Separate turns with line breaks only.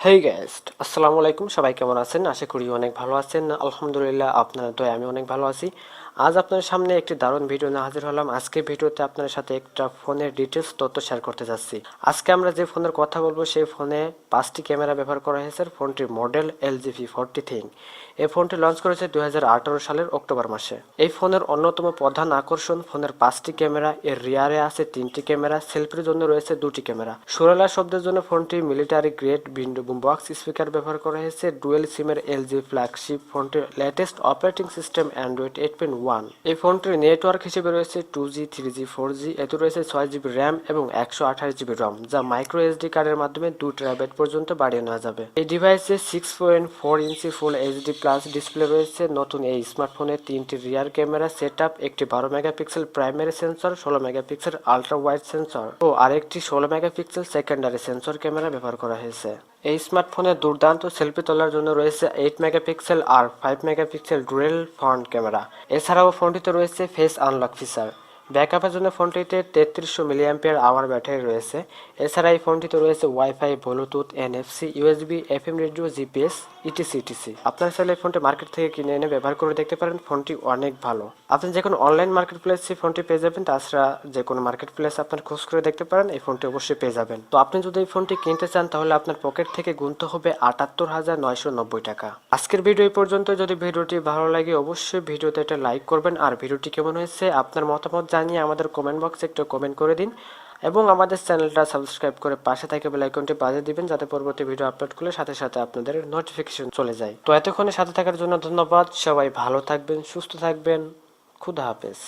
Hey guys, আসসালামু আলাইকুম। সবাই কেমন আছেন? আশা করি অনেক ভালো আছেন। আলহামদুলিল্লাহ, আপনার দয়ায় আমি অনেক ভালো আছি। আজ আপনার সামনে একটি দারুণ ভিডিও নিয়ে হাজির হলাম। আজকে ভিডিওতে আপনার সাথে একটা ফোনের ডিটেলস তথ্য শেয়ার করতে যাচ্ছি। আজকে আমরা যে ফোনের কথা বলবো সেই ফোনে 5টি ক্যামেরা ব্যবহার করা হয়েছে। ফোনটির মডেল LG V40 Think। এই ফোনটি লঞ্চ করেছে 2018 সালের অক্টোবর মাসে। এই ফোনের অন্যতম প্রধান আকর্ষণ ফোনের 5টি ক্যামেরা। এর রিয়ারে আছে 3টি ক্যামেরা, সেলফির জন্য রয়েছে 2টি ক্যামেরা। সুরেলা শব্দের জন্য ফোনটি military grade window box speaker ব্যবহার করা হয়েছে। ডুয়েল সিমের LG ফ্ল্যাগশিপ ফোনটির লেটেস্ট অপারেটিং সিস্টেম অ্যান্ড্রয়েড 8.1। এই ফোনটির নেটওয়ার্ক হিসেবে রয়েছে 2G 3G 4G। এতে রয়েছে 6GB র্যাম এবং 128GB রম, যা মাইক্রো SD কার্ডের মাধ্যমে 2 টেরাবাইট পর্যন্ত বাড়িয়ে নেওয়া যাবে। এই ডিভাইসে 6.4 ইঞ্চি ফুল HD প্লাস ডিসপ্লে রয়েছে। নতুন এই স্মার্টফোনে 3টি রিয়ার ক্যামেরা সেটআপ, একটি 12 megapixel primary sensor, 16 megapixel ultra wide sensor ও আরেকটি 16 মেগাপিক্সেল সেকেন্ডারি সেন্সর ক্যামেরা ব্যবহার করা হয়েছে। এই স্মার্টফোনে দুর্দান্ত সেলফি তোলার জন্য রয়েছে 8 মেগাপিক্সেল আর 5 মেগাপিক্সেল ডুয়েল ফ্রন্ট ক্যামেরা। এছাড়াও ফোনটিতে রয়েছে ফেস আনলক ফিচার। ব্যাকআপের জন্য ফোনটিতে 3300 mAh ব্যাটারি রয়েছে। এছাড়া এই ফোনটিতে রয়েছে wifi, Bluetooth, NFC, USB, FM radio, GPS, etc. আপনার চাইলে এই ফোনটি মার্কেট থেকে কিনে এনে ব্যবহার করে দেখতে পারেন। ফোনটি অনেক ভালো। আপনি যে কোনো অনলাইন মার্কেট প্লেসে ফোনটি পেয়ে যাবেন। তাছাড়া যে কোনো মার্কেট প্লেস আপনার খোঁজ করে দেখতে পারেন, এই ফোনটি অবশ্যই পেয়ে যাবেন। তো আপনি যদি এই ফোনটি কিনতে চান তাহলে আপনার পকেট থেকে গুনতে হবে 78,990 টাকা। আজকের ভিডিও এই পর্যন্ত। যদি ভিডিওটি ভালো লাগে অবশ্যই ভিডিওতে একটা লাইক করবেন, আর ভিডিওটি কেমন হয়েছে আপনার মতামত জানিয়ে আমাদের কমেন্ট বক্সে একটু কমেন্ট করে দিন এবং আমাদের চ্যানেলটা সাবস্ক্রাইব করে পাশে থেকে বেল আইকনটি বাজিয়ে দিবেন, যাতে পরবর্তী ভিডিও আপলোড করলে সাথে সাথে আপনাদের নোটিফিকেশন চলে যায়। তো এতক্ষণে সাথে থাকার জন্য ধন্যবাদ। সবাই ভালো থাকবেন, সুস্থ থাকবেন। খুদা হাফেজ।